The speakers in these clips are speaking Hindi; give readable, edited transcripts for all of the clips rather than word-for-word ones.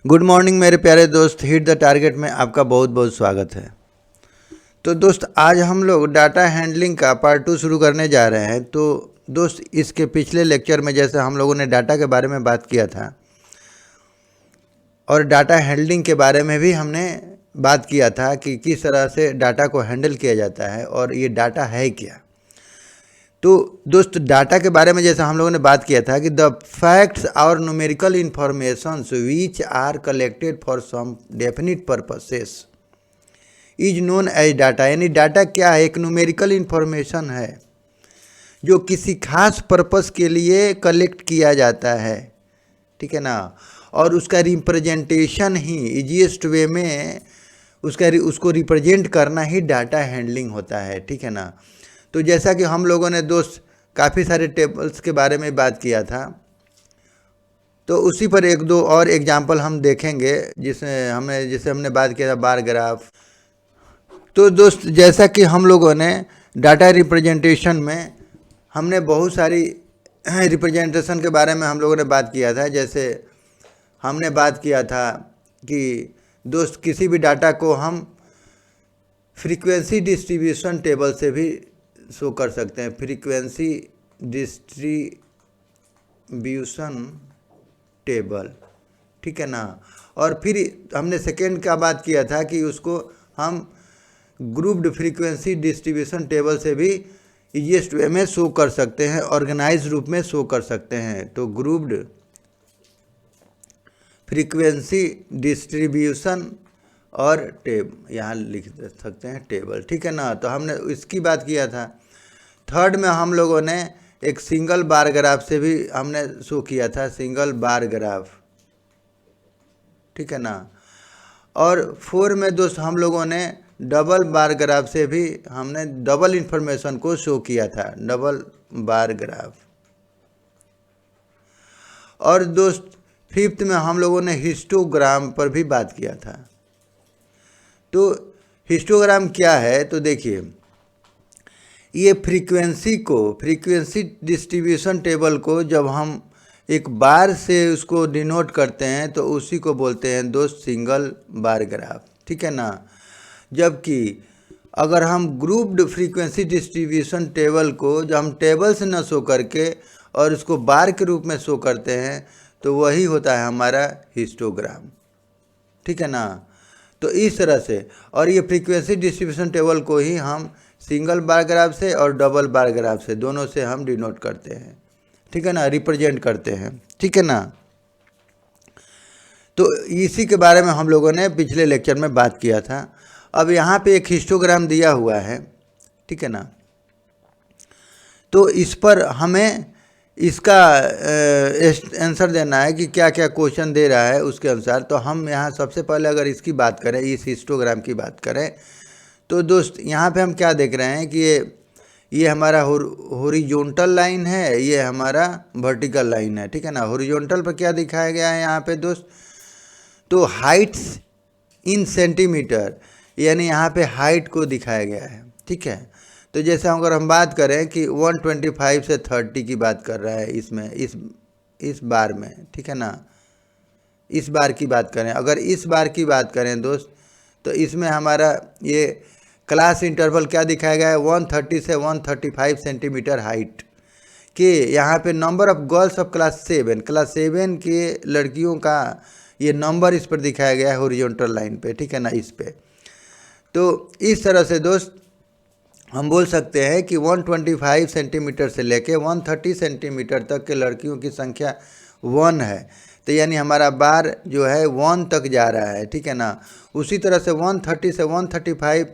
गुड मॉर्निंग मेरे प्यारे दोस्त, हिट द टारगेट में आपका बहुत बहुत स्वागत है। तो दोस्त, आज हम लोग डाटा हैंडलिंग का पार्ट 2 शुरू करने जा रहे हैं। तो दोस्त, इसके पिछले लेक्चर में जैसे हम लोगों ने डाटा के बारे में बात किया था और डाटा हैंडलिंग के बारे में भी हमने बात किया था कि किस तरह से डाटा को हैंडल किया जाता है और ये डाटा है क्या। तो दोस्त, डाटा के बारे में जैसे हम लोगों ने बात किया था कि द फैक्ट्स और numerical informations which are collected for some definite purposes is known as data. यानी डाटा क्या है? एक न्यूमेरिकल इंफॉर्मेशन है जो किसी खास पर्पस के लिए कलेक्ट किया जाता है, ठीक है ना। और उसका रिप्रेजेंटेशन ही इजीएस्ट वे में उसको रिप्रेजेंट करना ही डाटा हैंडलिंग होता है, ठीक है ना। तो जैसा कि हम लोगों ने दोस्त काफ़ी सारे टेबल्स के बारे में बात किया था, तो उसी पर एक दो और एग्जांपल हम देखेंगे जिसे हमने बात किया था बार ग्राफ। तो दोस्त, जैसा कि हम लोगों ने डाटा रिप्रेजेंटेशन में हमने बहुत सारी रिप्रेजेंटेशन के बारे में हम लोगों ने बात किया था। जैसे हमने बात किया था कि दोस्त, किसी भी डाटा को हम फ्रीक्वेंसी डिस्ट्रीब्यूशन टेबल से भी शो कर सकते हैं। फ्रीक्वेंसी डिस्ट्रीब्यूशन टेबल, ठीक है ना। और फिर हमने सेकेंड का बात किया था कि उसको हम ग्रुप्ड फ्रीक्वेंसी डिस्ट्रीब्यूशन टेबल से भी ईजीएस्ट वे में शो कर सकते हैं, ऑर्गेनाइज रूप में शो कर सकते हैं। तो ग्रुप्ड फ्रीक्वेंसी डिस्ट्रीब्यूशन और यहाँ लिख सकते हैं टेबल, ठीक है ना। तो हमने इसकी बात किया था। थर्ड में हम लोगों ने एक सिंगल बार ग्राफ से भी हमने शो किया था, सिंगल बार ग्राफ, ठीक है ना। और फोर में दोस्त हम लोगों ने डबल बार ग्राफ से भी हमने डबल इंफॉर्मेशन को शो किया था, डबल बार ग्राफ। और दोस्त, फिफ्थ में हम लोगों ने हिस्टोग्राम पर भी बात किया था। तो हिस्टोग्राम क्या है? तो देखिए, ये फ्रीक्वेंसी डिस्ट्रीब्यूशन टेबल को जब हम एक बार से उसको डिनोट करते हैं तो उसी को बोलते हैं दोस्त सिंगल बार ग्राफ, ठीक है ना। जबकि अगर हम ग्रुप्ड फ्रीक्वेंसी डिस्ट्रीब्यूशन टेबल को जब हम टेबल से न शो करके और उसको बार के रूप में शो करते हैं तो वही होता है हमारा हिस्टोग्राम, ठीक है ना। तो इस तरह से, और ये फ्रीक्वेंसी डिस्ट्रीब्यूशन टेबल को ही हम सिंगल बार ग्राफ से और डबल बार ग्राफ से दोनों से हम डिनोट करते हैं, ठीक है ना, रिप्रेजेंट करते हैं, ठीक है ना। तो इसी के बारे में हम लोगों ने पिछले लेक्चर में बात किया था। अब यहाँ पे एक हिस्टोग्राम दिया हुआ है, ठीक है ना। तो इस पर हमें इसका आंसर देना है कि क्या क्या क्वेश्चन दे रहा है उसके अनुसार। तो हम यहाँ सबसे पहले अगर इसकी बात करें, इस हिस्टोग्राम की बात करें, तो दोस्त यहाँ पे हम क्या देख रहे हैं कि ये हमारा हॉरिजॉन्टल लाइन है, ये हमारा वर्टिकल लाइन है, ठीक है ना। हॉरिजॉन्टल पर क्या दिखाया गया है यहाँ पे दोस्त? तो हाइट्स इन सेंटीमीटर, यानी यहाँ पे हाइट को दिखाया गया है, ठीक है। तो जैसे अगर हम बात करें कि 125 से 30 की बात कर रहा है इसमें, इस बार में, ठीक है ना। इस बार की बात करें, अगर इस बार की बात करें दोस्त, तो इसमें हमारा ये क्लास इंटरवल क्या दिखाया गया है? 130 से 135 सेंटीमीटर हाइट के यहाँ पे number of girls of class 7 के लड़कियों का ये नंबर इस पर दिखाया गया है हॉरिजॉन्टल लाइन पे, ठीक है ना, इस पे। तो इस तरह से दोस्त हम बोल सकते हैं कि 125 सेंटीमीटर से लेके 130 सेंटीमीटर तक के लड़कियों की संख्या 1 है। तो यानी हमारा बार जो है 1 तक जा रहा है, ठीक है ना। उसी तरह से 130 से 135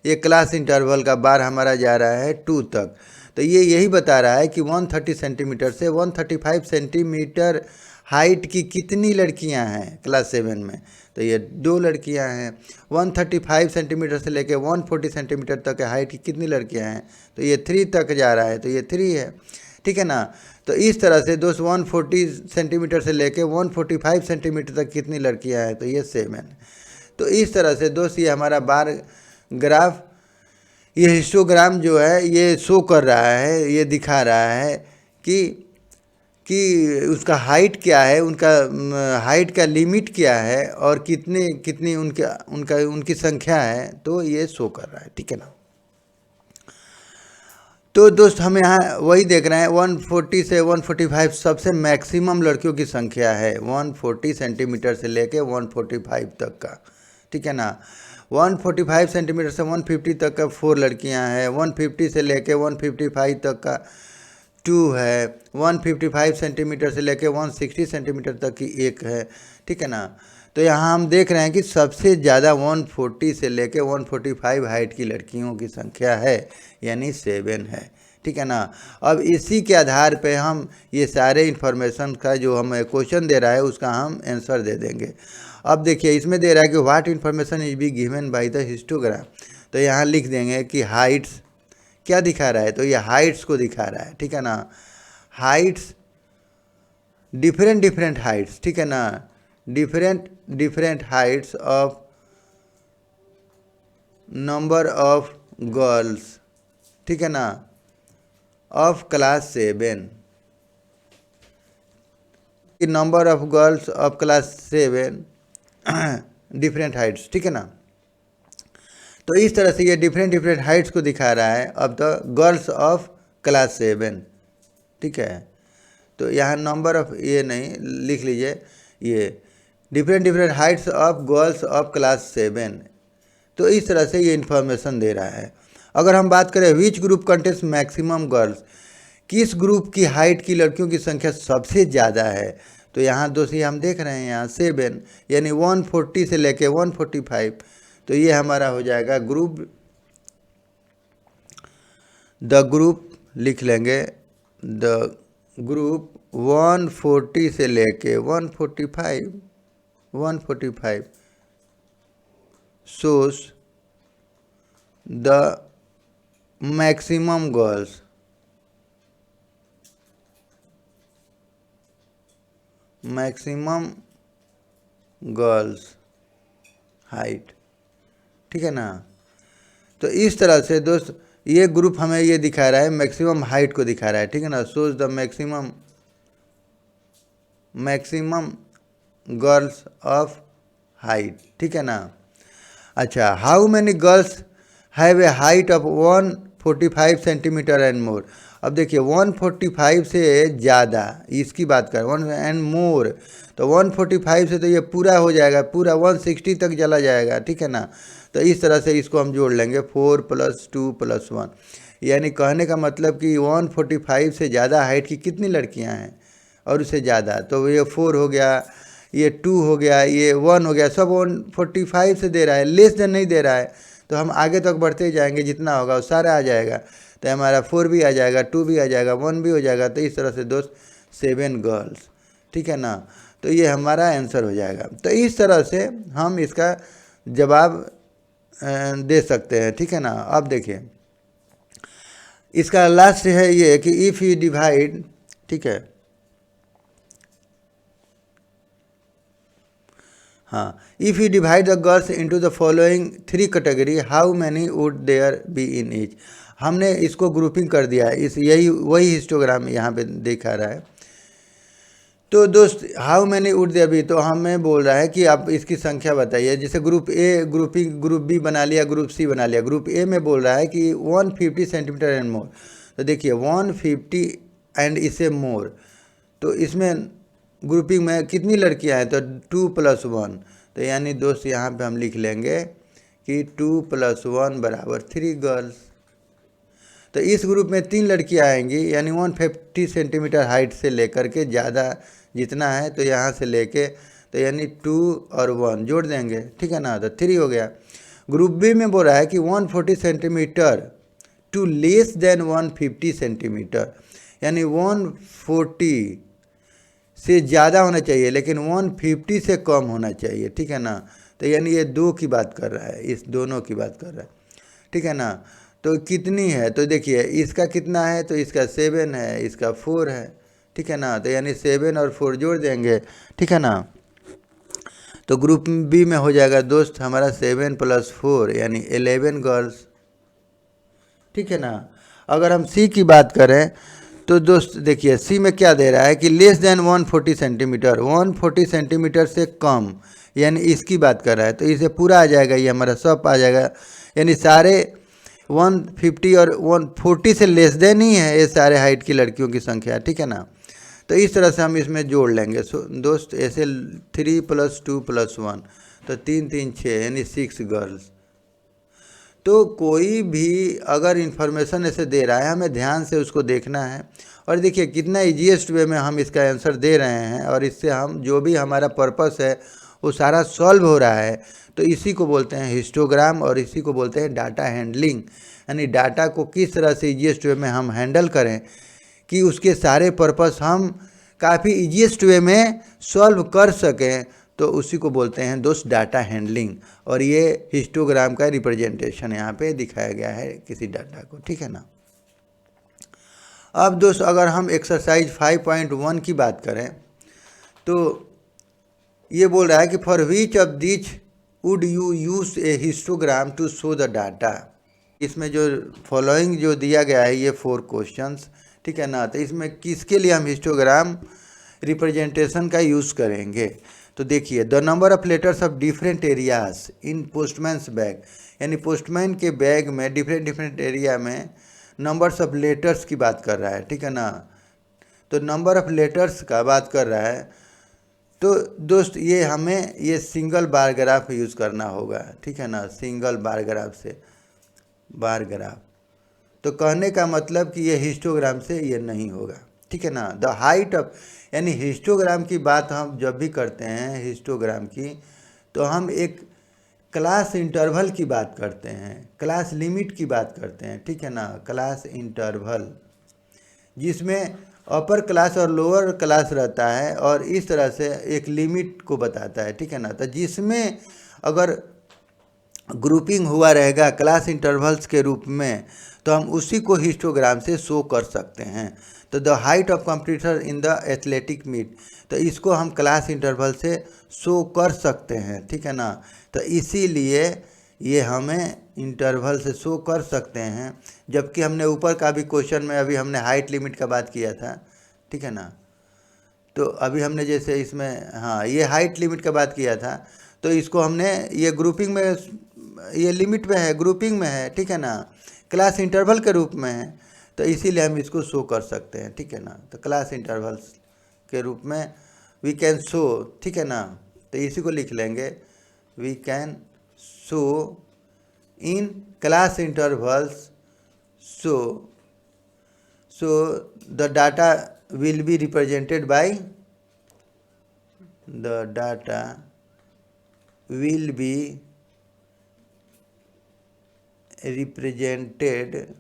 ये क्लास इंटरवल का बार हमारा जा रहा है 2 तक। तो ये यही बता रहा है कि 130 सेंटीमीटर से 135 सेंटीमीटर हाइट की कितनी लड़कियां हैं क्लास 7 में। तो ये 2 लड़कियां हैं। 135 सेंटीमीटर से लेकर 140 सेंटीमीटर तक हाइट की कितनी लड़कियां हैं? तो ये 3 तक जा रहा है, तो ये 3 है, ठीक है ना। तो इस तरह से दोस्त 140 सेंटीमीटर से लेकर 145 सेंटीमीटर तक कितनी लड़कियां हैं? तो ये 7। तो इस तरह से दोस्त ये हमारा बार ग्राफ, ये हिस्टोग्राम जो है ये शो कर रहा है, ये दिखा रहा है कि कि उसका हाइट क्या है, उनका हाइट का लिमिट क्या है और कितनी उनकी संख्या है, तो ये शो कर रहा है, ठीक है ना। तो दोस्त हम यहाँ वही देख रहे हैं 140 से 145 सबसे मैक्सिमम लड़कियों की संख्या है, 140 सेंटीमीटर से लेके 145 तक का, ठीक है ना। 145 सेंटीमीटर से 150 तक का 4 लड़कियां हैं, 150 से लेके 155 तक का 2 है, 155 सेंटीमीटर से लेके 160 सेंटीमीटर तक की 1 है, ठीक है ना। तो यहाँ हम देख रहे हैं कि सबसे ज़्यादा 140 से लेके 145 हाइट की लड़कियों की संख्या है, यानी 7 है, ठीक है ना। अब इसी के आधार पे हम ये सारे इन्फॉर्मेशन का जो हमें क्वेश्चन दे रहा है उसका हम आंसर दे देंगे। अब देखिए इसमें दे रहा है कि what information is be given by the histogram, तो यहाँ लिख देंगे कि हाइट्स क्या दिखा रहा है, तो ये हाइट्स को दिखा रहा है, ठीक है ना। हाइट्स डिफरेंट हाइट्स, ठीक है ना, different Heights of number of girls, ठीक है ना, of class 7, number of girls of class 7 different Heights, ठीक है ना। तो इस तरह से ये डिफरेंट हाइट्स को दिखा रहा है अब द गर्ल्स ऑफ क्लास 7, ठीक है। तो यहाँ नंबर ऑफ ये नहीं लिख लीजिए, ये different Heights of girls of class 7, तो इस तरह से ये इन्फॉर्मेशन दे रहा है। अगर हम बात करें which group contest maximum girls, किस ग्रुप की हाइट की लड़कियों की संख्या सबसे ज़्यादा है, तो यहाँ दोस्तों हम देख रहे हैं यहाँ 7 यानी 140 से लेके 145, तो ये हमारा हो जाएगा ग्रुप, द ग्रुप लिख लेंगे, द ग्रुप 140 से लेके 145 shows the maximum girls height, ठीक है ना। तो इस तरह से दोस्त ये ग्रुप हमें ये दिखा रहा है, मैक्सिमम हाइट को दिखा रहा है, ठीक है ना। Shows the maximum girls of height, ठीक है ना। अच्छा, how many girls have a height of 145 centimetre and more, अब देखिए 145 से ज़्यादा इसकी बात कर, 1 एंड मोर, तो 145 से तो ये पूरा हो जाएगा, पूरा 160 तक चला जाएगा, ठीक है ना। तो इस तरह से इसको हम जोड़ लेंगे 4 + 2 + 1, यानी कहने का मतलब कि 145 से ज़्यादा हाइट की कितनी लड़कियां हैं और उससे ज़्यादा, तो ये 4 हो गया, ये 2 हो गया, ये 1 हो गया, सब 145 से दे रहा है, लेस देन नहीं दे रहा है। तो हम आगे तक बढ़ते जाएंगे, जितना होगा वो सारा आ जाएगा, तो हमारा 4 भी आ जाएगा, 2 भी आ जाएगा, 1 भी हो जाएगा। तो इस तरह से दोस्त 7 गर्ल्स, ठीक है ना। तो ये हमारा आंसर हो जाएगा। तो इस तरह से हम इसका जवाब दे सकते हैं, ठीक है ना। अब देखिए इसका लास्ट है ये कि इफ़ यू डिवाइड, ठीक है, हाँ, if you divide the girls into the following 3 category how many would there be in each, हमने इसको ग्रुपिंग कर दिया है, इस यही वही हिस्टोग्राम यहाँ पे दिखा रहा है। तो दोस्त how many would there be, तो हमें बोल रहा है कि आप इसकी संख्या बताइए। जैसे group A grouping, group B बना लिया, ग्रुप सी बना लिया। ग्रुप ए में बोल रहा है कि 150 सेंटीमीटर एंड मोर, तो देखिए 150 एंड इससे मोर, तो इसमें ग्रुपिंग में कितनी लड़कियां हैं, तो 2 + 1, तो यानी दोस्त यहाँ पे हम लिख लेंगे कि 2 + 1 = 3 गर्ल्स। तो इस ग्रुप में 3 लड़कियां आएंगी, यानी 150 सेंटीमीटर हाइट से लेकर के ज़्यादा जितना है, तो यहाँ से लेके, तो यानी 2 और 1 जोड़ देंगे, ठीक है ना, तो 3 हो गया। ग्रुप बी में बोल रहा है कि 140 centimetre to less than 150 centimetre, यानी 140 से ज़्यादा होना चाहिए लेकिन 150 से कम होना चाहिए, ठीक है ना। तो यानी ये 2 की बात कर रहा है, इस दोनों की बात कर रहा है, ठीक है ना। तो कितनी है, तो देखिए इसका कितना है, तो इसका 7 है, इसका 4 है, ठीक है ना। तो यानी 7 और 4 जोड़ देंगे, ठीक है ना। तो ग्रुप बी में हो जाएगा दोस्त हमारा 7 + 4 यानी 11 गर्ल्स, ठीक है ना। अगर हम सी की बात करें तो दोस्त देखिए सी में क्या दे रहा है कि लेस देन 140 सेंटीमीटर, 140 सेंटीमीटर से कम, यानी इसकी बात कर रहा है। तो इसे पूरा आ जाएगा, ये हमारा सब आ जाएगा, यानी सारे 150 और 140 से लेस देन ही है ये सारे हाइट की लड़कियों की संख्या, ठीक है ना। तो इस तरह से हम इसमें जोड़ लेंगे दोस्त, ऐसे 3 + 2 + 1, तो 3 3 6 यानी 6 गर्ल्स। तो कोई भी अगर इन्फॉर्मेशन ऐसे दे रहा है, हमें ध्यान से उसको देखना है। और देखिए कितना ईजीएस्ट वे में हम इसका आंसर दे रहे हैं, और इससे हम जो भी हमारा पर्पस है वो सारा सॉल्व हो रहा है। तो इसी को बोलते हैं हिस्टोग्राम, और इसी को बोलते हैं डाटा हैंडलिंग, यानी डाटा को किस तरह से ईजीएस्ट वे में हम हैंडल करें कि उसके सारे पर्पस हम काफ़ी ईजीएस्ट वे में सॉल्व कर सकें। तो उसी को बोलते हैं दोस्त डाटा हैंडलिंग, और ये हिस्टोग्राम का रिप्रेजेंटेशन यहाँ पे दिखाया गया है किसी डाटा को, ठीक है ना। अब दोस्त अगर हम एक्सरसाइज 5.1 की बात करें, तो ये बोल रहा है कि for which of this would you use a histogram to show the data. इसमें जो फॉलोइंग जो दिया गया है ये 4 क्वेश्चंस, ठीक है ना। तो इसमें किसके लिए हम हिस्टोग्राम रिप्रेजेंटेशन का यूज़ करेंगे। तो देखिए the number of letters of different areas in postman's bag, यानी पोस्टमैन के बैग में डिफरेंट एरिया में नंबर्स ऑफ लेटर्स की बात कर रहा है, ठीक है ना। तो नंबर ऑफ लेटर्स का बात कर रहा है। तो दोस्त ये हमें ये सिंगल बार ग्राफ यूज़ करना होगा, ठीक है ना, सिंगल बार ग्राफ से बार ग्राफ। तो कहने का मतलब कि ये हिस्टोग्राम से ये नहीं होगा, ठीक है ना। द हाइट ऑफ, यानी हिस्टोग्राम की बात हम जब भी करते हैं हिस्टोग्राम की, तो हम एक क्लास इंटरवल की बात करते हैं, क्लास लिमिट की बात करते हैं, ठीक है ना, क्लास इंटरवल, जिसमें अपर क्लास और लोअर क्लास रहता है, और इस तरह से एक लिमिट को बताता है, ठीक है ना। तो जिसमें अगर ग्रुपिंग हुआ रहेगा क्लास इंटरवल्स के रूप में, तो हम उसी को हिस्टोग्राम से शो कर सकते हैं। तो the height of competitor in the athletic meet, तो इसको हम क्लास इंटरवल से शो कर सकते हैं, ठीक है ना। तो इसीलिए ये हमें इंटरवल से शो कर सकते हैं। जबकि हमने ऊपर का भी क्वेश्चन में अभी हमने हाइट लिमिट का बात किया था, ठीक है ना। तो अभी हमने जैसे इसमें हाँ ये हाइट लिमिट का बात किया था, तो इसको हमने ये ग्रुपिंग में, ये लिमिट में है, ग्रुपिंग में है, ठीक है ना, क्लास इंटरवल के रूप में है। तो इसीलिए हम इसको शो कर सकते हैं, ठीक है ना। तो क्लास इंटरवल्स के रूप में वी कैन शो, ठीक है ना। तो इसी को लिख लेंगे, we can show in class intervals, so the data will be represented by, the data will be represented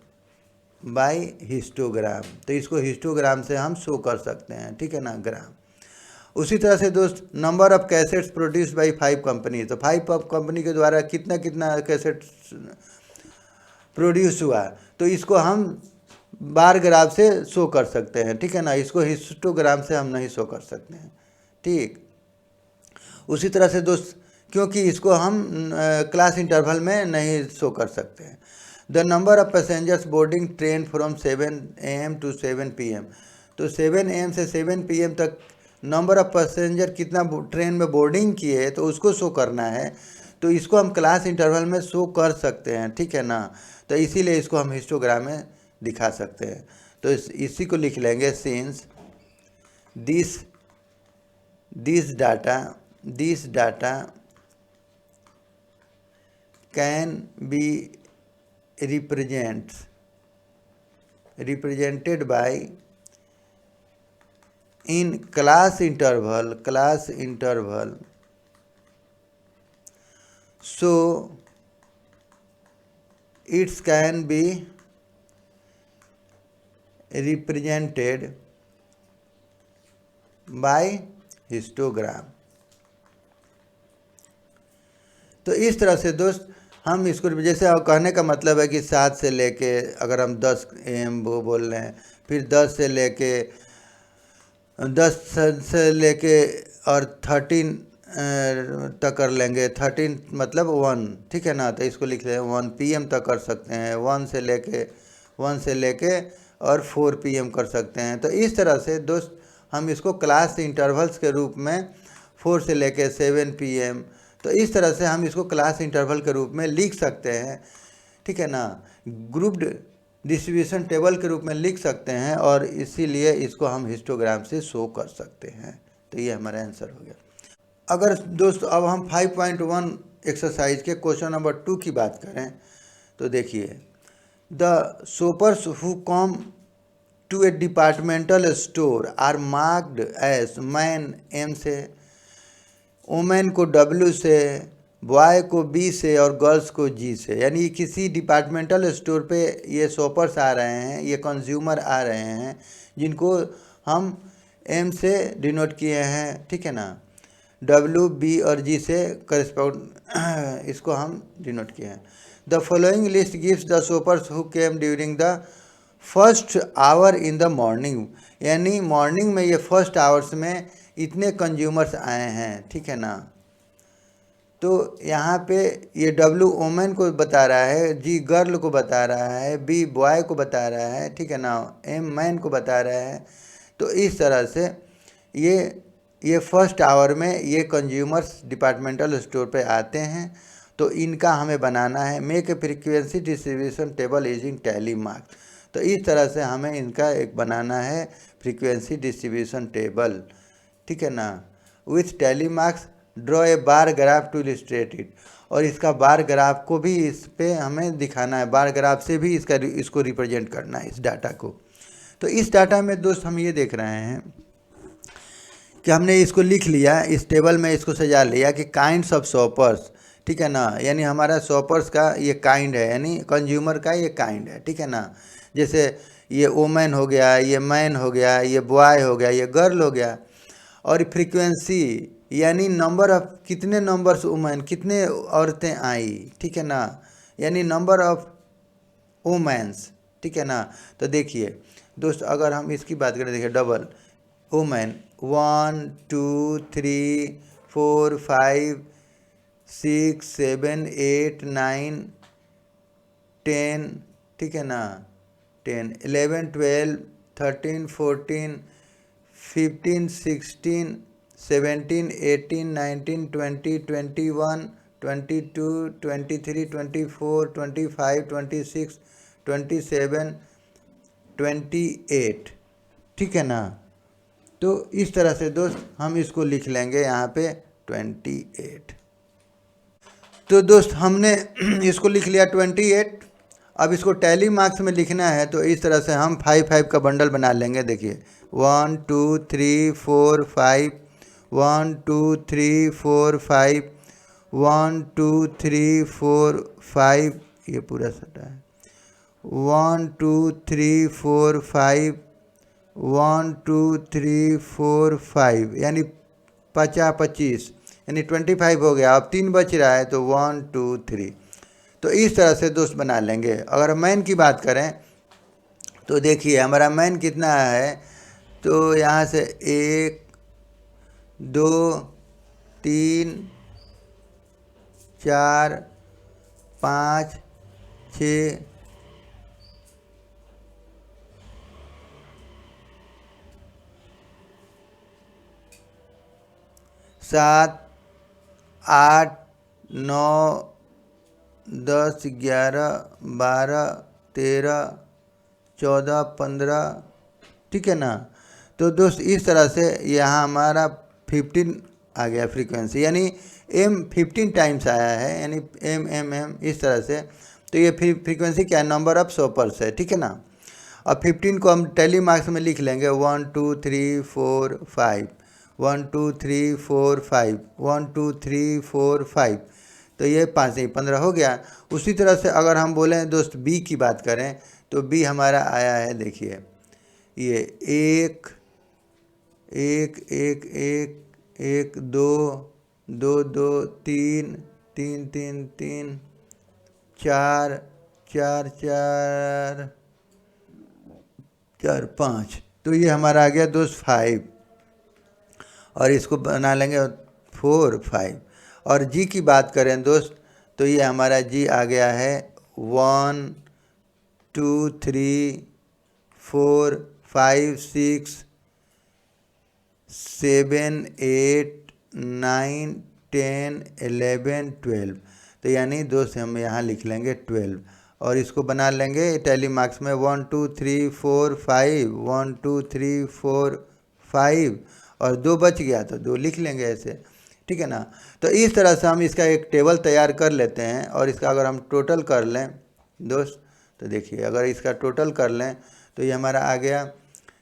by histogram. तो इसको हिस्टोग्राम से हम शो कर सकते हैं, ठीक है ना, ग्राम। उसी तरह से दोस्त number of cassettes produced by 5 company, तो 5 कंपनी के द्वारा कितना कितना कैसेट्स प्रोड्यूस हुआ, तो इसको हम बार ग्राफ से शो कर सकते हैं, ठीक है ना। इसको हिस्टोग्राम से हम नहीं शो कर सकते हैं, ठीक। उसी तरह से दोस्त क्योंकि इसको हम क्लास इंटरवल में नहीं शो कर सकते हैं। The number of passengers boarding train from 7 AM to 7 PM, तो 7 AM से 7 PM तक नंबर ऑफ पैसेंजर कितना ट्रेन में बोर्डिंग किए, तो उसको शो करना है। तो इसको हम क्लास इंटरवल में शो कर सकते हैं, ठीक है ना। तो इसीलिए इसको हम हिस्टोग्राम में दिखा सकते हैं। तो इसी को लिख लेंगे, since this data can be represented by in class interval, so it can be represented by histogram। तो इस तरह से दोस्त हम इसको, जैसे कहने का मतलब है कि 7 से लेके अगर हम 10 AM वो बोल रहे हैं, फिर 10 से लेके और 13 तक कर लेंगे, 13 मतलब 1, ठीक है ना। तो इसको लिख लें 1 PM तक कर सकते हैं, 1 से लेके और 4 PM कर सकते हैं। तो इस तरह से दोस्त हम इसको क्लास इंटरवल्स के रूप में 4 से लेकर 7 PM, तो इस तरह से हम इसको क्लास इंटरवल के रूप में लिख सकते हैं, ठीक है ना। ग्रुप्ड डिस्ट्रीब्यूशन टेबल के रूप में लिख सकते हैं और इसीलिए इसको हम हिस्टोग्राम से शो कर सकते हैं। तो ये हमारा आंसर हो गया। अगर दोस्त अब हम 5.1 एक्सरसाइज के क्वेश्चन नंबर 2 की बात करें तो देखिए, the shoppers who come to a departmental store are marked as man M से, वुमेन को W से, बॉय को B से और गर्ल्स को G से। यानी किसी डिपार्टमेंटल स्टोर पे ये शॉपर्स आ रहे हैं, ये कंज्यूमर आ रहे हैं जिनको हम M से डिनोट किए हैं, ठीक है ना। W, B और G से करस्पॉन्ड इसको हम डिनोट किए हैं। The following list gives the shoppers who came during the first hour in the morning. यानी मॉर्निंग में ये फर्स्ट आवर्स में इतने कंज्यूमर्स आए हैं, ठीक है ना। तो यहाँ पे ये W वुमेन को बता रहा है, G गर्ल को बता रहा है, B बॉय को बता रहा है, ठीक है ना, M मैन को बता रहा है। तो इस तरह से ये फर्स्ट आवर में ये कंज्यूमर्स डिपार्टमेंटल स्टोर पे आते हैं। तो इनका हमें बनाना है make a frequency distribution table using tally marks. तो इस तरह से हमें इनका एक बनाना है फ्रीक्वेंसी डिस्ट्रीब्यूशन टेबल, ठीक है ना। With tally marks draw a bar graph to illustrate it. और इसका बार ग्राफ को भी इस पे हमें दिखाना है, बार ग्राफ से भी इसको रिप्रेजेंट करना है इस डाटा को। तो इस डाटा में दोस्त हम ये देख रहे हैं कि हमने इसको लिख लिया, इस टेबल में इसको सजा लिया कि काइंड्स ऑफ शॉपर्स, ठीक है ना। यानी हमारा शॉपर्स का ये काइंड है, यानी कंज्यूमर का ये काइंड है, ठीक है ना। जैसे ये वुमेन हो गया, ये मैन हो गया, ये बॉय हो गया, ये गर्ल हो गया। और फ्रीक्वेंसी यानी नंबर ऑफ, कितने नंबर्स वुमेन, कितने औरतें आई, ठीक है ना, यानी नंबर ऑफ वुमेन्स, ठीक है ना। तो देखिए दोस्त, अगर हम इसकी बात करें, देखिए डबल वुमेन 1 2 3 4 5 6 7 8 9 10, ठीक है ना, 10 11 12 13 14 15 16 17 18 19 20 21 22 23 24 25 26 27 28, ठीक है ना। तो इस तरह से दोस्त हम इसको लिख लेंगे यहाँ पे 28। तो दोस्त हमने इसको लिख लिया 28। अब इसको टैली मार्क्स में लिखना है, तो इस तरह से हम 5 का बंडल बना लेंगे। देखिए 1 2 3 4 5, 1 2 3 4 5, 1 2 3 4 5, ये पूरा सटा है, 1 2 3 4 5, 1 2 3 4 5, यानी 25, यानी 25 हो गया। अब 3 बच रहा है, तो 1 2 3। तो इस तरह से दोस्त बना लेंगे। अगर मैन की बात करें तो देखिए हमारा मैन कितना है, तो यहाँ से 1 2 3 4 5 6 7 8 9 10 11 12 13 14 15, ठीक है ना। तो दोस्त इस तरह से यहाँ हमारा 15 आ गया फ्रीक्वेंसी, यानी M 15 टाइम्स आया है, यानी M इस तरह से। तो ये फ्रीक्वेंसी क्या है, नंबर ऑफ शॉपर्स है, ठीक है ना। अब 15 को हम टैली मार्क्स में लिख लेंगे 1 2 3 4 5, 1 2 3 4 5, 1 2 3 4 5। तो ये 5 से 15 हो गया। उसी तरह से अगर हम बोलें दोस्त B की बात करें, तो B हमारा आया है, देखिए ये 1 1 1 1 1 2 2 2 3 3 3 3 4 4 4 4 5। तो ये हमारा आ गया दोस्त 5, और इसको बना लेंगे 4 5। और G की बात करें दोस्त, तो ये हमारा G आ गया है 1 2 3 4 5 6 7 8 9 10 11 12। तो यानी दोस्त हम यहाँ लिख लेंगे 12 और इसको बना लेंगे टैली मार्क्स में 1 2 3 4 5 1 2 3 4 5 और 2 बच गया तो 2 लिख लेंगे ऐसे, ठीक है ना। तो इस तरह से हम इसका एक टेबल तैयार कर लेते हैं और इसका अगर हम टोटल कर लें दोस्त, तो देखिए अगर इसका टोटल कर लें तो ये हमारा आ गया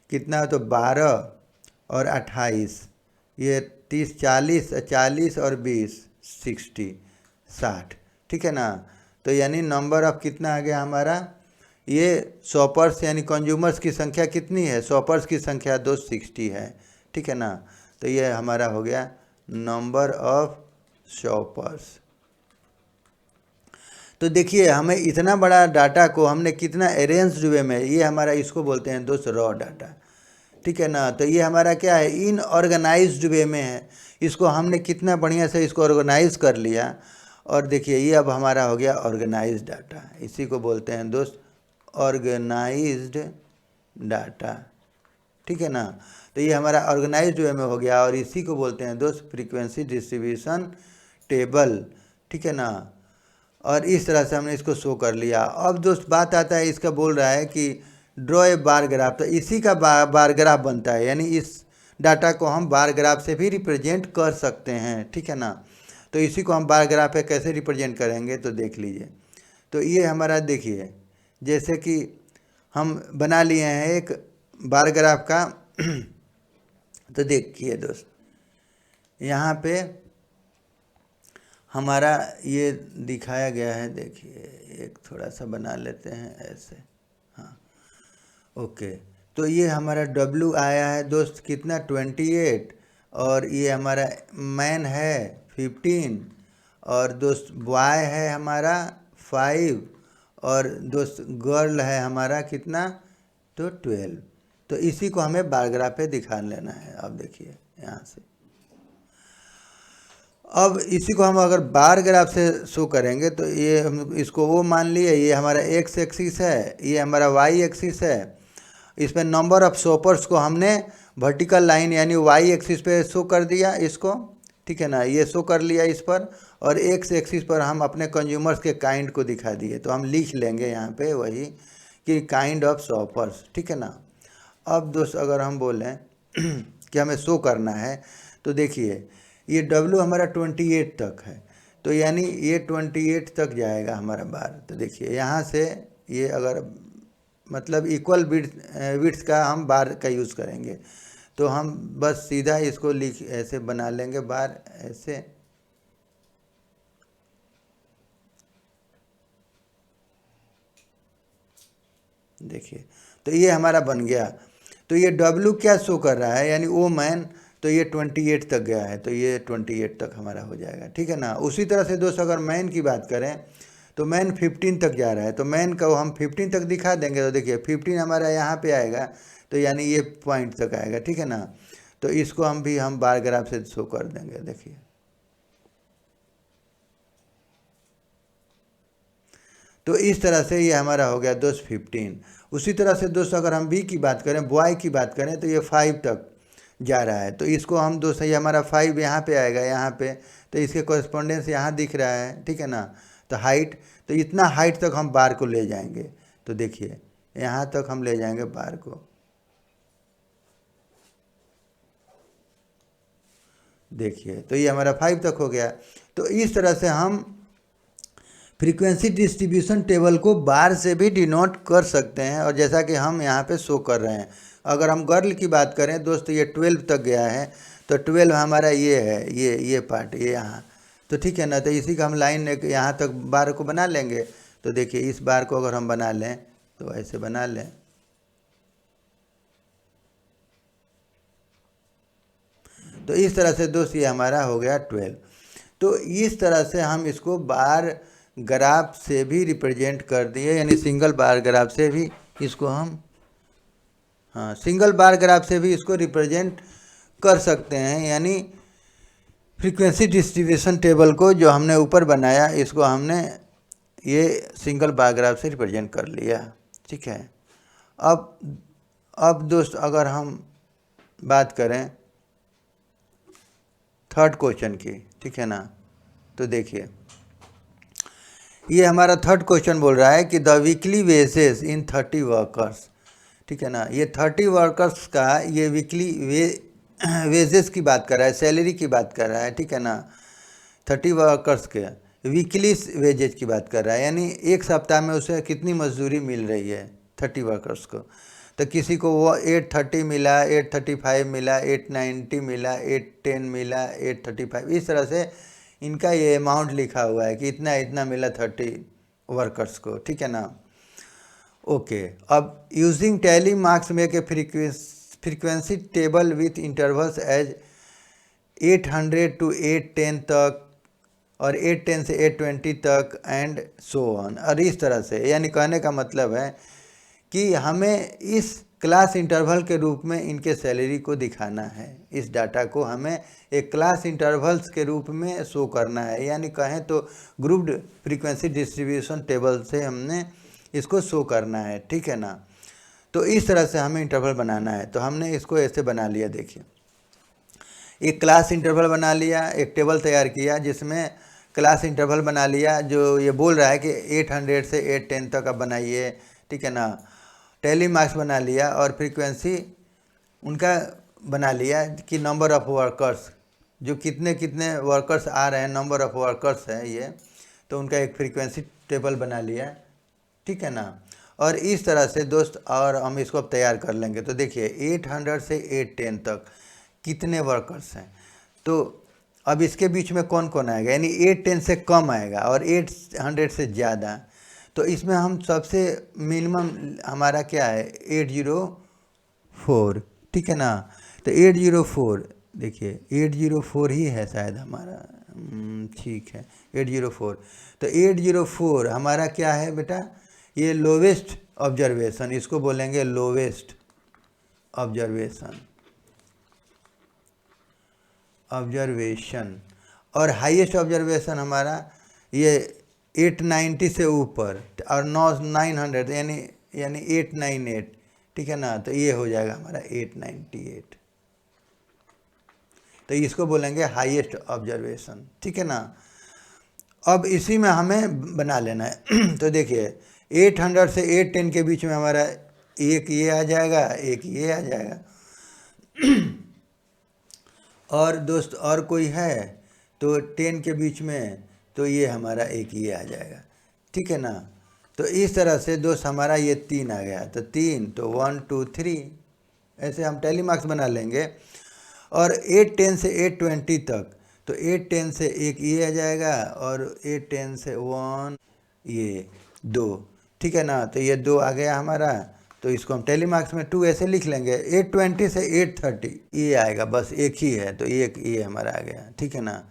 कितना, तो 12 और 28, ये 30 40 40 और 20 60 60, ठीक है ना। तो यानी नंबर ऑफ कितना आ गया हमारा, ये शॉपर्स यानी कंज्यूमर्स की संख्या कितनी है, शॉपर्स की संख्या 260 है, ठीक है ना। तो ये हमारा हो गया नंबर ऑफ शॉपर्स। तो देखिए हमें इतना बड़ा डाटा को हमने कितना अरेंज्ड वे में, ये हमारा इसको बोलते हैं दोस्त रॉ डाटा, ठीक है ना। तो ये हमारा क्या है, इनऑर्गेनाइज्ड वे में है, इसको हमने कितना बढ़िया से इसको ऑर्गेनाइज कर लिया और देखिए ये अब हमारा हो गया ऑर्गेनाइज्ड डाटा, इसी को बोलते हैं दोस्त ऑर्गेनाइज्ड डाटा, ठीक है ना। तो ये हमारा ऑर्गेनाइज्ड वे में हो गया और इसी को बोलते हैं दोस्त फ्रीक्वेंसी डिस्ट्रीब्यूशन टेबल, ठीक है ना। और इस तरह से हमने इसको शो कर लिया। अब दोस्त बात आता है, इसका बोल रहा है कि ड्रॉ ए बार ग्राफ, तो इसी का बार ग्राफ बनता है, यानी इस डाटा को हम बार ग्राफ से भी रिप्रेजेंट कर सकते हैं, ठीक है ना। तो इसी को हम बार ग्राफ पे कैसे रिप्रेजेंट करेंगे, तो देख लीजिए। तो ये हमारा देखिए जैसे कि हम बना लिए हैं एक बार ग्राफ का तो देखिए दोस्त यहाँ पे हमारा ये दिखाया गया है, देखिए एक थोड़ा सा बना लेते हैं ऐसे, हाँ ओके। तो ये हमारा W आया है दोस्त कितना 28 और ये हमारा मैन है 15 और दोस्त बॉय है हमारा 5 और दोस्त गर्ल है हमारा कितना तो 12। तो इसी को हमें बार ग्राफ पे दिखा लेना है। अब देखिए यहाँ से, अब इसी को हम अगर बार ग्राफ से शो करेंगे तो ये हम इसको वो मान लिए, ये हमारा एक्स एक्सिस है, ये हमारा वाई एक्सिस है, इसमें नंबर ऑफ शॉपर्स को हमने वर्टिकल लाइन यानी वाई एक्सिस पे शो कर दिया इसको, ठीक है ना, ये शो कर लिया इस पर, और एक्स एक्सिस पर हम अपने कंज्यूमर्स के काइंड को दिखा दिए। तो हम लिख लेंगे यहाँ पे वही कि काइंड ऑफ शॉपर्स, ठीक है ना। अब दोस्त अगर हम बोलें कि हमें शो करना है तो देखिए ये W हमारा 28 तक है, तो यानी ये 28 तक जाएगा हमारा बार। तो देखिए यहाँ से ये अगर मतलब इक्वल विड्थ का हम बार का यूज़ करेंगे तो हम बस सीधा इसको लिख ऐसे बना लेंगे बार ऐसे, देखिए तो ये हमारा बन गया। तो ये W क्या शो कर रहा है, यानी ओ मैन, तो ये 28 तक गया है, तो ये 28 तक हमारा हो जाएगा, ठीक है ना। उसी तरह से दोस्त अगर मैन की बात करें तो मैन 15 तक जा रहा है, तो मैन को हम 15 तक दिखा देंगे। तो देखिए 15 हमारा यहाँ पे आएगा, तो यानी ये पॉइंट तक आएगा, ठीक है ना। तो इसको हम बार ग्राफ से शो कर देंगे, देखिए तो इस तरह से ये हमारा हो गया दोस्त 15। उसी तरह से दोस्त अगर हम बी की बात करें, बॉय की बात करें, तो ये 5 तक जा रहा है, तो इसको हम दोस्त ये हमारा 5 यहाँ पे आएगा यहाँ पे, तो इसके कॉरेस्पॉन्डेंस यहाँ दिख रहा है, ठीक है ना। तो हाइट, तो इतना हाइट तक हम बार को ले जाएंगे। तो देखिए यहाँ तक हम ले जाएंगे बार को, देखिए तो ये हमारा 5 तक हो गया। तो इस तरह से हम फ्रीक्वेंसी डिस्ट्रीब्यूशन टेबल को बार से भी डिनोट कर सकते हैं, और जैसा कि हम यहाँ पे शो कर रहे हैं। अगर हम गर्ल की बात करें दोस्त, ये 12 तक गया है, तो 12 हमारा ये है, ये पार्ट ये यहाँ, तो ठीक है ना। तो इसी का हम लाइन एक यहाँ तक बार को बना लेंगे। तो देखिए इस बार को अगर हम बना लें तो ऐसे बना लें, तो इस तरह से दोस्त ये हमारा हो गया 12। तो इस तरह से हम इसको बार ग्राफ से भी रिप्रेजेंट कर दिए, यानी सिंगल बार ग्राफ से भी इसको हम, हाँ सिंगल बार ग्राफ से भी इसको रिप्रेजेंट कर सकते हैं। यानी फ्रीक्वेंसी डिस्ट्रीब्यूशन टेबल को जो हमने ऊपर बनाया, इसको हमने ये सिंगल बार ग्राफ से रिप्रेजेंट कर लिया, ठीक है। अब अब दोस्त अगर हम बात करें थर्ड क्वेश्चन की, ठीक है ना, तो देखिए ये हमारा थर्ड क्वेश्चन बोल रहा है कि the weekly wages in 30 workers, ठीक है ना। ये 30 वर्कर्स का ये वीकली वेजेस की बात कर रहा है, सैलरी की बात कर रहा है, ठीक है ना। 30 वर्कर्स के वीकली वेजेस की बात कर रहा है, यानी एक सप्ताह में उसे कितनी मजदूरी मिल रही है 30 वर्कर्स को। तो किसी को वो 830 मिला, 835 मिला, 890 मिला, 810 मिला, 835, इस तरह से इनका ये अमाउंट लिखा हुआ है कि इतना इतना मिला 30 वर्कर्स को, ठीक है ना। ओके, अब using tally marks make a frequency table with intervals as 800 to 810 तक और 810 से 820 तक एंड सो ऑन। और इस तरह से, यानी कहने का मतलब है कि हमें इस क्लास इंटरवल के रूप में इनके सैलरी को दिखाना है। इस डाटा को हमें एक क्लास इंटरवल्स के रूप में शो करना है, यानी कहें तो ग्रुप्ड फ्रीक्वेंसी डिस्ट्रीब्यूशन टेबल से हमने इसको शो करना है, ठीक है ना। तो इस तरह से हमें इंटरवल बनाना है। तो हमने इसको ऐसे बना लिया, देखिए एक क्लास इंटरवल बना लिया, एक टेबल तैयार किया जिसमें क्लास इंटरवल बना लिया जो ये बोल रहा है कि 800 से 810 तक आप बनाइए, ठीक है ना। टैली मार्क्स बना लिया और फ्रीक्वेंसी उनका बना लिया कि नंबर ऑफ़ वर्कर्स, जो कितने कितने वर्कर्स आ रहे हैं, नंबर ऑफ़ वर्कर्स है ये, तो उनका एक फ्रीक्वेंसी टेबल बना लिया, ठीक है ना। और इस तरह से दोस्त, और हम इसको अब तैयार कर लेंगे। तो देखिए 800 से 810 तक कितने वर्कर्स हैं, तो अब इसके बीच में कौन कौन आएगा, यानी 810 से कम आएगा और 800 से ज़्यादा। तो इसमें हम सबसे मिनिमम हमारा क्या है 804, ठीक है ना। तो 804, देखिए 804 ही है शायद हमारा, ठीक है 804। तो 804 हमारा क्या है बेटा, ये लोवेस्ट ऑब्जर्वेशन, इसको बोलेंगे लोवेस्ट ऑब्जर्वेशन। और हाईएस्ट ऑब्जर्वेशन हमारा ये 890 से ऊपर और 900 यानी 898, ठीक है ना। तो ये हो जाएगा हमारा 898, तो इसको बोलेंगे हाईएस्ट ऑब्जर्वेशन, ठीक है ना। अब इसी में हमें बना लेना है तो देखिए 800 से 810 के बीच में हमारा एक ये आ जाएगा, एक ये आ जाएगा और दोस्त और कोई है तो 10 के बीच में तो ये हमारा एक ये आ जाएगा, ठीक है ना। तो इस तरह से दोस्त हमारा ये 3 आ गया, तो 3, तो 1 2 3 ऐसे हम टैली मार्क्स बना लेंगे। और 810 से 820 तक, तो 810 से एक ये आ जाएगा और 810 से 1 ये 2, ठीक है ना। तो ये 2 आ गया हमारा, तो इसको हम टैली मार्क्स में 2 ऐसे लिख लेंगे। 820 से 830 ये आएगा, बस एक ही है, तो एक ये हमारा आ गया, ठीक है ना।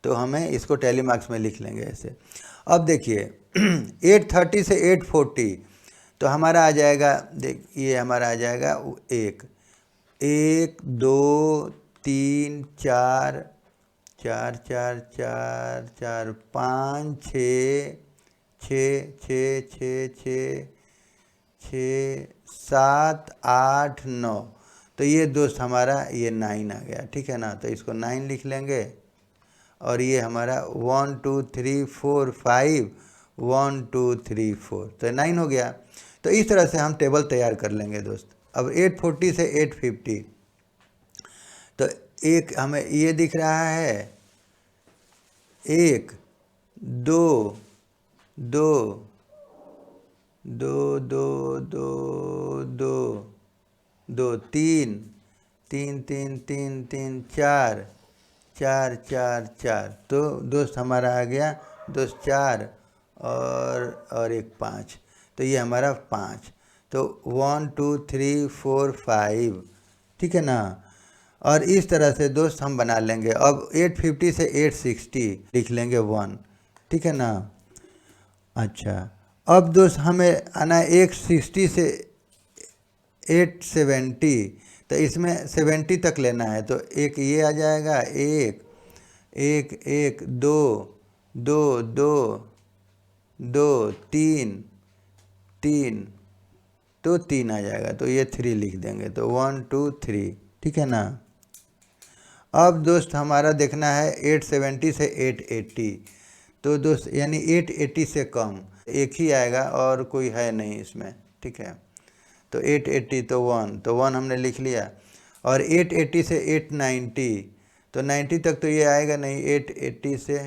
तो हमें इसको टैली मार्क्स में लिख लेंगे ऐसे। अब देखिए 830 से 840 तो हमारा आ जाएगा, देख ये हमारा आ जाएगा 1 1 2 3 4 4 4 4 4 5 6 6 6 6 6 6 7 8 9, तो ये दोस्त हमारा ये 9 आ गया, ठीक है ना। तो इसको 9 लिख लेंगे और ये हमारा 1 2 3 4 5 1 2 3 4, तो 9 हो गया। तो इस तरह से हम टेबल तैयार कर लेंगे दोस्त। अब 840 से 850 तो एक हमें ये दिख रहा है 1 2 2 2 2 2 2 2 3 3 3 3 3 4 4 4 4, तो दोस्त हमारा आ गया दोस्त 4 और एक 5, तो ये हमारा 5, तो 1 2 3 4 5, ठीक है ना। और इस तरह से दोस्त हम बना लेंगे। अब 850 से 860 लिख लेंगे 1, ठीक है ना। अच्छा, अब दोस्त हमें आना है 860 से 870, तो इसमें 70 तक लेना है, तो एक ये आ जाएगा, एक एक एक 2 2 2 2 3 3 तो 3 आ जाएगा, तो ये 3 लिख देंगे, तो 1 2 3, ठीक है ना। अब दोस्त हमारा देखना है 870 से 880, तो दोस्त यानी 880 से कम एक ही आएगा और कोई है नहीं इसमें, ठीक है। तो 880 तो 1 हमने लिख लिया, और 880 से 890, तो 90 तक तो ये आएगा नहीं, 880 से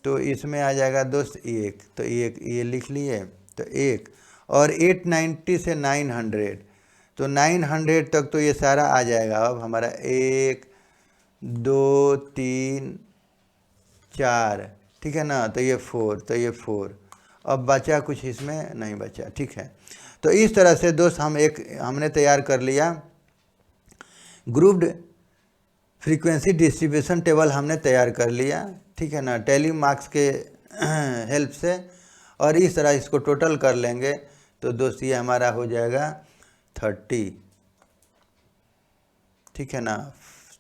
तो इसमें आ जाएगा दोस्त 1, तो ये लिख लिए, तो 1, और 890 से 900, तो 900 तक तो ये सारा आ जाएगा। अब हमारा 1 2 3 4, ठीक है ना, तो ये 4, तो ये 4, अब बचा कुछ इसमें नहीं बचा, ठीक है। तो इस तरह से दोस्त हमने तैयार कर लिया ग्रुप्ड फ्रीक्वेंसी डिस्ट्रीब्यूशन टेबल हमने तैयार कर लिया, ठीक है ना, टैली मार्क्स के हेल्प से। और इस तरह इसको टोटल कर लेंगे तो दोस्त ये हमारा हो जाएगा 30, ठीक है ना।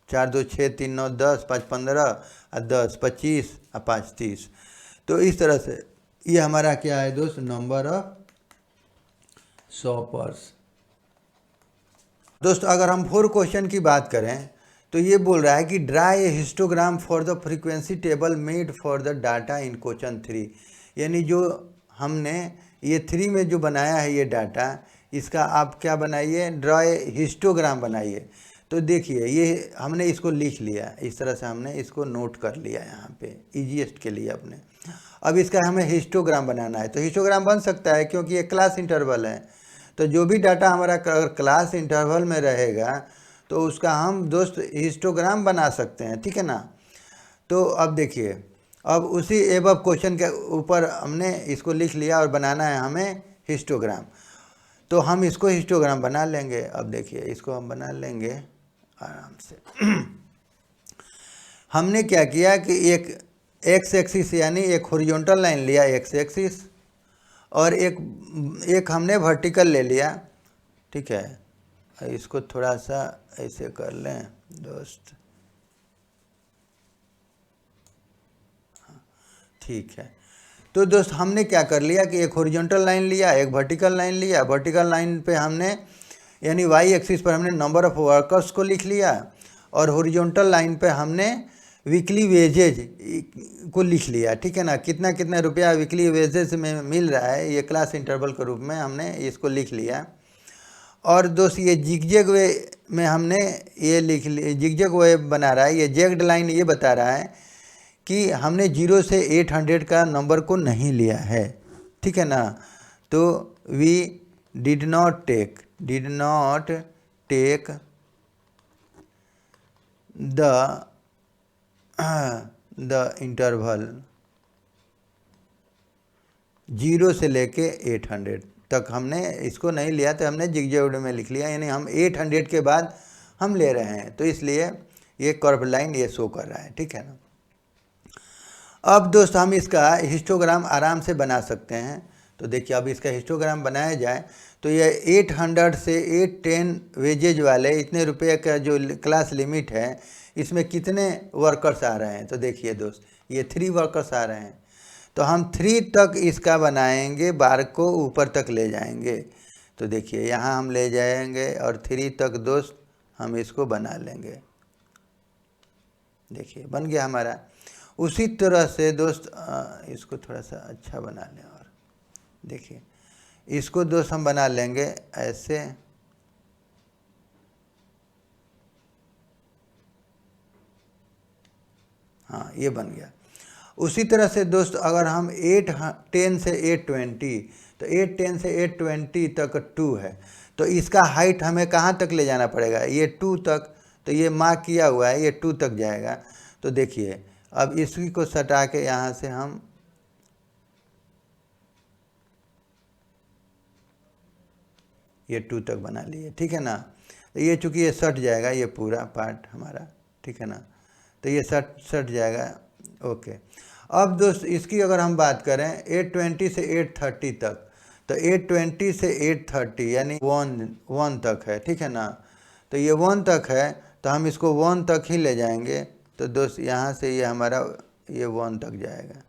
4 2 6 3 9 10, 5 15, और 10 25, और 5 30। तो इस तरह से ये हमारा क्या है दोस्त, नंबर ऑफ शॉपर्स। दोस्त अगर हम 4 क्वेश्चन की बात करें तो ये बोल रहा है कि draw a histogram for the frequency table made for the data in question 3, यानी जो हमने ये 3 में जो बनाया है ये डाटा, इसका आप क्या बनाइए, ड्रा ए हिस्टोग्राम बनाइए। तो देखिए ये हमने इसको लिख लिया, इस तरह से हमने इसको नोट कर लिया यहाँ पे ईजीएस्ट के लिए अपने। अब इसका हमें हिस्टोग्राम बनाना है, तो हिस्टोग्राम बन सकता है क्योंकि ये क्लास इंटरवल है, तो जो भी डाटा हमारा क्लास इंटरवल में रहेगा तो उसका हम दोस्त हिस्टोग्राम बना सकते हैं, ठीक है ना। तो अब देखिए, अब उसी एबव क्वेश्चन के ऊपर हमने इसको लिख लिया और बनाना है हमें हिस्टोग्राम, तो हम इसको हिस्टोग्राम बना लेंगे। अब देखिए इसको हम बना लेंगे आराम से। हमने क्या किया कि एक एक्स एक्सिस यानी एक हॉरिजॉन्टल लाइन लिया एक्स एक्सिस, और एक हमने वर्टिकल ले लिया, ठीक है। इसको थोड़ा सा ऐसे कर लें दोस्त, ठीक है। तो दोस्त हमने क्या कर लिया कि एक हॉरिजॉन्टल लाइन लिया, एक वर्टिकल लाइन लिया। वर्टिकल लाइन पे हमने यानी वाई एक्सिस पर हमने नंबर ऑफ वर्कर्स को लिख लिया, और हॉरिजॉन्टल लाइन पे हमने वीकली वेजेज को लिख लिया, ठीक है ना। कितना कितना रुपया वीकली वेजेज में मिल रहा है, ये क्लास इंटरवल के रूप में हमने इसको लिख लिया। और दोस्त ये जिगजैग वे में हमने ये लिख लिया, जिगजैग वे बना रहा है, ये जैग्ड लाइन ये बता रहा है कि हमने 0 से 800 का नंबर को नहीं लिया है, ठीक है ना। तो we did not take the interval 0 से लेके 800 तक हमने इसको नहीं लिया, तो हमने जिगजैग में लिख लिया, यानी हम 800 के बाद हम ले रहे हैं, तो इसलिए ये कर्व लाइन ये शो कर रहा है, ठीक है ना। अब दोस्त हम इसका हिस्टोग्राम आराम से बना सकते हैं। तो देखिए अब इसका हिस्टोग्राम बनाया जाए तो ये 800 से 810 वेजेज वाले इतने रुपये का जो क्लास लिमिट है, इसमें कितने वर्कर्स आ रहे हैं। तो देखिए दोस्त ये 3 वर्कर्स आ रहे हैं, तो हम 3 तक इसका बनाएंगे, बार को ऊपर तक ले जाएंगे। तो देखिए यहाँ हम ले जाएंगे और 3 तक दोस्त हम इसको बना लेंगे। देखिए बन गया हमारा। उसी तरह से दोस्त इसको थोड़ा सा अच्छा बना लें, और देखिए इसको दोस्त हम बना लेंगे ऐसे, हाँ ये बन गया। उसी तरह से दोस्त अगर हम 810 से 820, तो 810 से 820 तक 2 है, तो इसका हाइट हमें कहाँ तक ले जाना पड़ेगा, ये 2 तक। तो ये मार्क किया हुआ है, ये 2 तक जाएगा। तो देखिए अब इसी को सटा के यहाँ से हम ये 2 तक बना लिए, ठीक है ना। तो ये चूँकि ये सट जाएगा ये पूरा पार्ट हमारा, ठीक है ना, तो ये सट जाएगा, ओके। अब दोस्त इसकी अगर हम बात करें 820 से 830 तक, तो 820 से 830 यानी 1 तक है, ठीक है ना। तो ये 1 तक है, तो हम इसको 1 तक ही ले जाएंगे। तो दोस्त यहाँ से ये हमारा ये 1 तक जाएगा,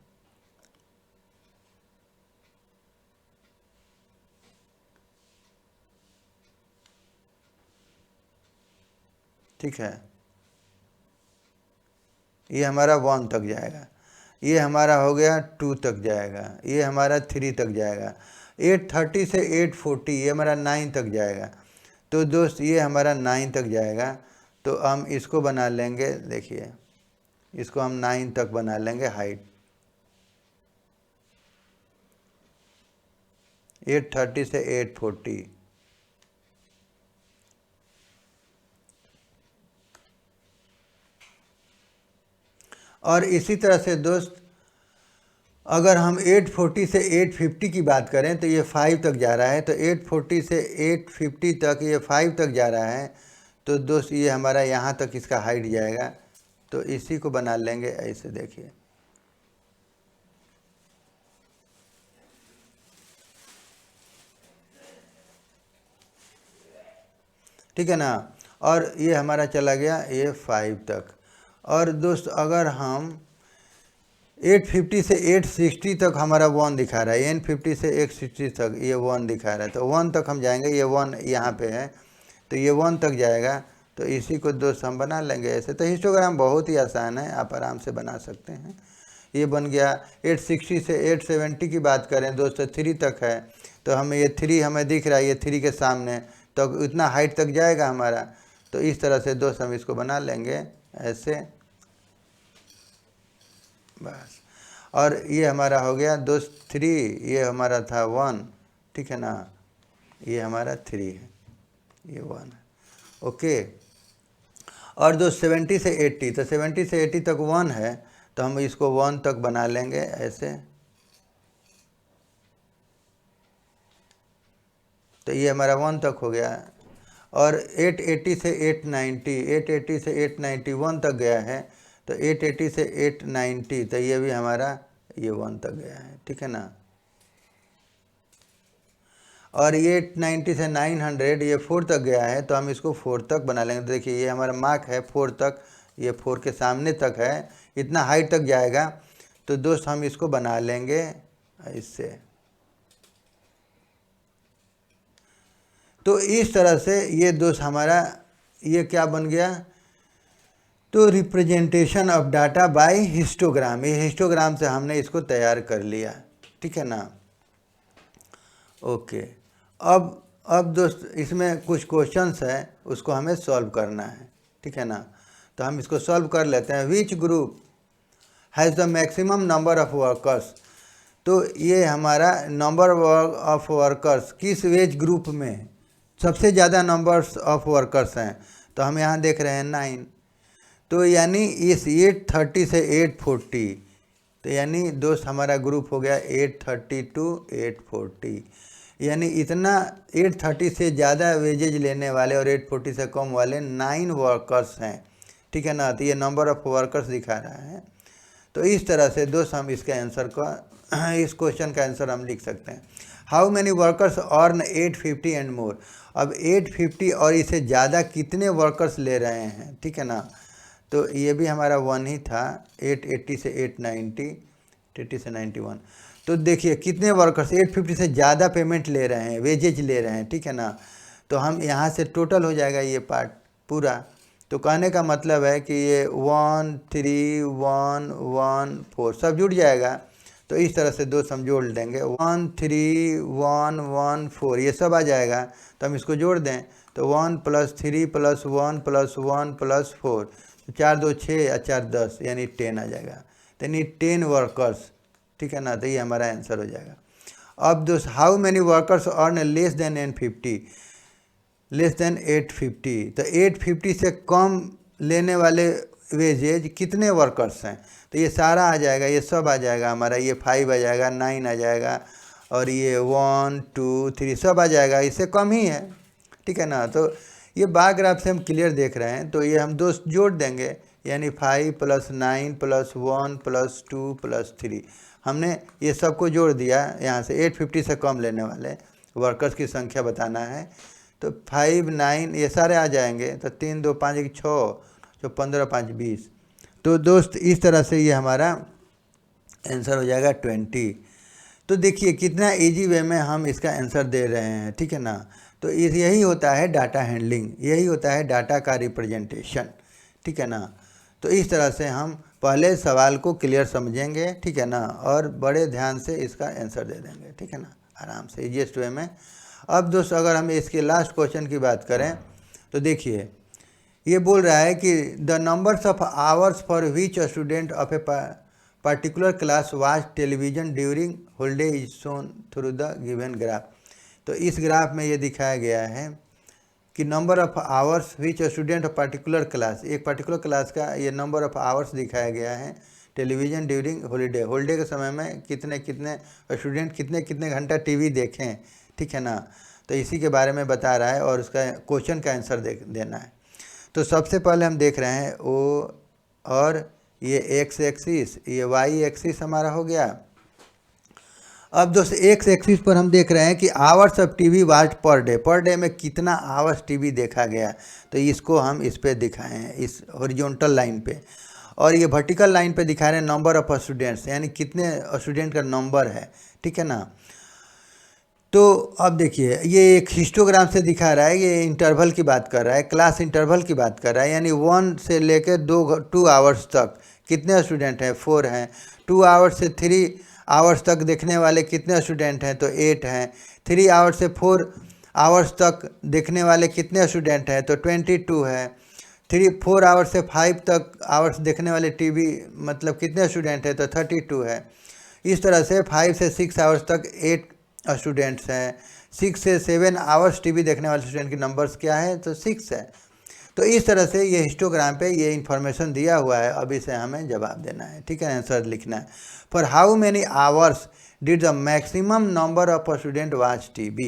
ठीक है, ये हमारा 1 तक जाएगा, ये हमारा हो गया 2 तक जाएगा, ये हमारा 3 तक जाएगा, 830 से 840 ये हमारा 9 तक जाएगा। तो दोस्त ये हमारा 9 तक जाएगा, तो हम इसको बना लेंगे, देखिए इसको हम 9 तक बना लेंगे हाइट, 830 से 840। और इसी तरह से दोस्त अगर हम 840 से 850 की बात करें तो ये 5 तक जा रहा है, तो 840 से 850 तक ये 5 तक जा रहा है। तो दोस्त ये हमारा यहाँ तक इसका हाइट जाएगा, तो इसी को बना लेंगे ऐसे, देखिए ठीक है ना। और ये हमारा चला गया ये 5 तक। और दोस्त अगर हम 850 से 860 तक हमारा 1 दिखा रहा है, 850 से 860 तक ये 1 दिखा रहा है, तो 1 तक हम जाएंगे, ये 1 यहाँ पे है तो ये 1 तक जाएगा, तो इसी को दोस्त हम बना लेंगे ऐसे। तो हिस्टोग्राम बहुत ही आसान है, आप आराम से बना सकते हैं। ये बन गया। 860 से 870 की बात करें दोस्त, 3 तक है, तो हमें ये 3 हमें दिख रहा है, ये 3 के सामने, तो इतना हाइट तक जाएगा हमारा। तो इस तरह से दोस्त हम इसको बना लेंगे ऐसे, बस। और ये हमारा हो गया दोस्त 3, ये हमारा था 1, ठीक है ना, ये हमारा 3 है, ये 1 है, ओके। और दोस्त 70 से 80, तो 70 से 80 तक 1 है, तो हम इसको 1 तक बना लेंगे ऐसे। तो ये हमारा 1 तक हो गया। और 880 से 890, 880 से 890 1 तक गया है, तो 880 से 890 तो ये भी हमारा ये 1 तक गया है, ठीक है ना। और ये 890 से 900 ये 4 तक गया है, तो हम इसको 4 तक बना लेंगे। तो देखिए ये हमारा मार्क है 4 तक, ये 4 के सामने तक है, इतना हाइट तक जाएगा। तो दोस्त हम इसको बना लेंगे इससे। तो इस तरह से ये दोस्त हमारा ये क्या बन गया, तो representation of data by histogram, ये हिस्टोग्राम से हमने इसको तैयार कर लिया, ठीक है ना, ओके। अब दोस्त इसमें कुछ क्वेश्चंस है, उसको हमें सॉल्व करना है, ठीक है ना। तो हम इसको सॉल्व कर लेते हैं। Which group has the maximum number of workers, तो ये हमारा नंबर ऑफ वर्कर्स किस वेज ग्रुप में सबसे ज़्यादा नंबर्स ऑफ वर्कर्स हैं, तो हम यहाँ देख रहे हैं 9। तो यानी इस 830 से 840, तो यानी दोस्त हमारा ग्रुप हो गया 830 to 840, यानी इतना 830 से ज़्यादा वेजेज लेने वाले और 840 से कम वाले 9 वर्कर्स हैं, ठीक है ना। तो ये नंबर ऑफ वर्कर्स दिखा रहा है। तो इस तरह से दोस्त हम इसका आंसर का, इस क्वेश्चन का आंसर हम लिख सकते हैं। How many workers earn 850 and more, अब 850 और इससे ज़्यादा कितने वर्कर्स ले रहे हैं, ठीक है ना। तो ये भी हमारा 1 ही था, 880 से 890, 80 से 91। तो देखिए कितने वर्कर्स 850 से ज़्यादा पेमेंट ले रहे हैं, वेजेज ले रहे हैं, ठीक है ना। तो हम यहाँ से टोटल हो जाएगा ये पार्ट पूरा। तो कहने का मतलब है कि ये 1 3 1 1 4 सब जुड़ जाएगा। तो इस तरह से दो हम जोड़ देंगे, 1 3 1 1 4 ये सब आ जाएगा। तो हम इसको जोड़ दें, तो 1 + 3 + 1 + 1 + 4, 4 2 6 और 4 10 यानी 10 आ जाएगा। तो यानी 10 वर्कर्स, ठीक है ना। तो ये हमारा आंसर हो जाएगा। अब दोस्त how many workers earn less than 850, less than 850, तो 850 से कम लेने वाले वेजेज कितने वर्कर्स हैं, तो ये सारा आ जाएगा, ये सब आ जाएगा हमारा, ये 5 आ जाएगा, 9 आ जाएगा, और ये 1 2 3 सब आ जाएगा, इससे कम ही है, ठीक है ना। तो ये बार ग्राफ से हम क्लियर देख रहे हैं। तो ये हम दोस्त जोड़ देंगे, यानी 5 + 9 + 1 + 2 + 3 हमने ये सबको जोड़ दिया। यहाँ से 850 से कम लेने वाले वर्कर्स की संख्या बताना है। तो 5 9 ये सारे आ जाएंगे। तो 3 2 5 1 6, तो 15 5 20। तो दोस्त इस तरह से ये हमारा आंसर हो जाएगा 20। तो देखिए कितना इजी वे में हम इसका आंसर दे रहे हैं, ठीक है ना। तो यही होता है डाटा हैंडलिंग, यही होता है डाटा का रिप्रेजेंटेशन, ठीक है ना। तो इस तरह से हम पहले सवाल को क्लियर समझेंगे, ठीक है ना, और बड़े ध्यान से इसका आंसर दे देंगे, ठीक है ना, आराम से ईजीएस्ट वे में। अब दोस्तों अगर हम इसके लास्ट क्वेश्चन की बात करें तो देखिए ये बोल रहा है कि the numbers of hours for which student of a particular class watch television during holiday is shown through the given graph. तो इस ग्राफ में ये दिखाया गया है कि number of hours which student of particular class, एक पर्टिकुलर क्लास का ये नंबर ऑफ आवर्स दिखाया गया है टेलीविज़न ड्यूरिंग हॉलीडे, हॉलीडे के समय में कितने कितने स्टूडेंट कितने कितने घंटा टीवी देखें, ठीक है ना। तो इसी के बारे में बता रहा है और उसका क्वेश्चन का आंसर देना है। तो सबसे पहले हम देख रहे हैं ओ, और ये एक्स एक्सिस, ये वाई एक्सिस हमारा हो गया। अब दोस्तों एक्स एक्सिस पर हम देख रहे हैं कि hours of TV watch per day में कितना आवर्स टीवी देखा गया, तो इसको हम इस पे दिखाए हैं, इस हॉरिजॉन्टल लाइन पे, और ये वर्टिकल लाइन पे दिखा रहे हैं नंबर ऑफ स्टूडेंट्स, यानी कितने स्टूडेंट का नंबर है, ठीक है ना। तो अब देखिए ये एक हिस्टोग्राम से दिखा रहा है, ये इंटरवल की बात कर रहा है, क्लास इंटरवल की बात कर रहा है, यानी 1 से लेकर 2 आवर्स तक कितने स्टूडेंट हैं, 4 हैं। 2 आवर्स से 3 आवर्स तक देखने वाले कितने स्टूडेंट हैं, तो 8 हैं। 3 आवर्स से 4 आवर्स तक देखने वाले कितने स्टूडेंट हैं, तो 22 है। 4 आवर्स से 5 तक आवर्स देखने वाले टीवी मतलब कितने स्टूडेंट हैं, तो 32 है। इस तरह से 5 से 6 आवर्स तक 8 स्टूडेंट्स हैं। 6 से 7 आवर्स टीवी देखने वाले स्टूडेंट की नंबर्स क्या है, तो 6 है। तो इस तरह से ये हिस्टोग्राम पे ये इन्फॉर्मेशन दिया हुआ है, अब इसे हमें जवाब देना है, ठीक है, आंसर लिखना है। For how many hours did the maximum number of student watch TV,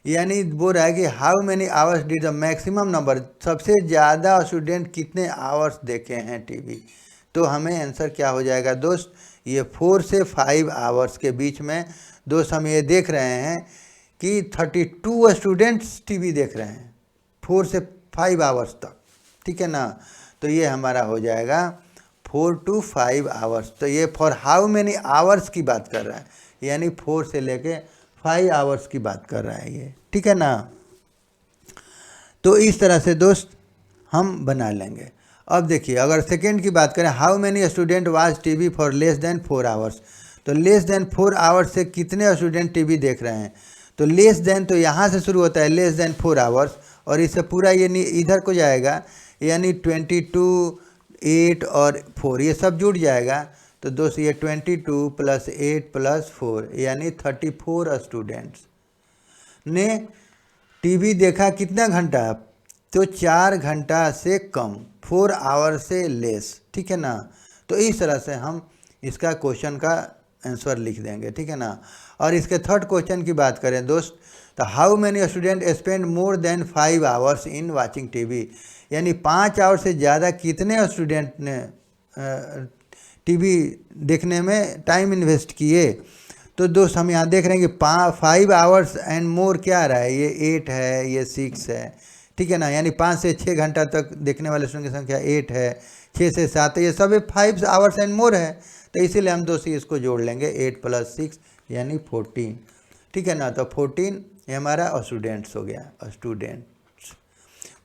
यानी बोल रहा है कि how many hours did the maximum number, सबसे ज़्यादा स्टूडेंट कितने आवर्स देखे हैं टीवी। तो हमें आंसर क्या हो जाएगा दोस्त, ये 4 से 5 आवर्स के बीच में दोस्त हम ये देख रहे हैं कि 32 स्टूडेंट्स टीवी देख रहे हैं 4 से 5 आवर्स तक, ठीक है ना। तो ये हमारा हो जाएगा 4 to 5 आवर्स। तो ये फॉर हाउ मेनी आवर्स की बात कर रहा है, यानी 4 से लेके 5 आवर्स की बात कर रहा है ये, ठीक है ना। तो इस तरह से दोस्त हम बना लेंगे। अब देखिए अगर सेकेंड की बात करें, how many student watch TV for less than 4 hours, तो लेस देन 4 आवर्स से कितने स्टूडेंट टीवी देख रहे हैं। तो लेस देन तो यहाँ से शुरू होता है, लेस देन 4 आवर्स, और इससे पूरा ये इधर को जाएगा, यानी 22, 8 और 4 ये सब जुड़ जाएगा। तो दोस्त ये 22 + 8 + 4 यानी 34 स्टूडेंट्स ने टीवी देखा कितना घंटा, तो 4 घंटा से कम, 4 आवर से लेस, ठीक है ना। तो इस तरह से हम इसका क्वेश्चन का आंसर लिख देंगे, ठीक है ना। और इसके थर्ड क्वेश्चन की बात करें दोस्त, तो how many student spend more than 5 hours in watching TV, यानी 5 आवर से ज़्यादा कितने स्टूडेंट ने टीवी देखने में टाइम इन्वेस्ट किए। तो दोस्त हम यहाँ देख रहे हैं कि 5 आवर्स एंड मोर क्या आ रहा है, ये 8 है, ये 6 है, ठीक है ना। यानी 5 से 6 घंटा तक देखने वाले स्टूडेंट की संख्या 8 है, 6 से 7 है, ये सब 5 आवर्स एंड मोर है। तो इसीलिए हम दोस्त इसको जोड़ लेंगे, 8 + 6 यानी 14, ठीक है ना। तो 14 ये हमारा स्टूडेंट्स हो गया, स्टूडेंट्स।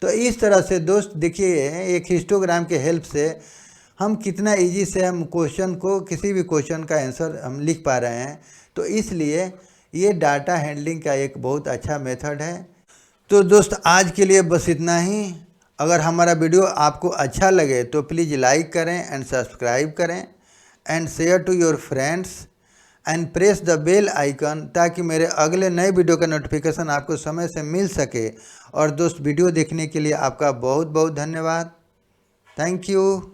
तो इस तरह से दोस्त देखिए एक हिस्टोग्राम के हेल्प से हम कितना इजी से हम क्वेश्चन को, किसी भी क्वेश्चन का आंसर हम लिख पा रहे हैं। तो इसलिए ये डाटा हैंडलिंग का एक बहुत अच्छा मेथड है। तो दोस्त आज के लिए बस इतना ही। अगर हमारा वीडियो आपको अच्छा लगे तो प्लीज़ लाइक करें एंड सब्सक्राइब करें and share to your friends and press the bell icon, ताकि मेरे अगले नए वीडियो का नोटिफिकेशन आपको समय से मिल सके। और दोस्त वीडियो देखने के लिए आपका बहुत बहुत धन्यवाद। Thank you.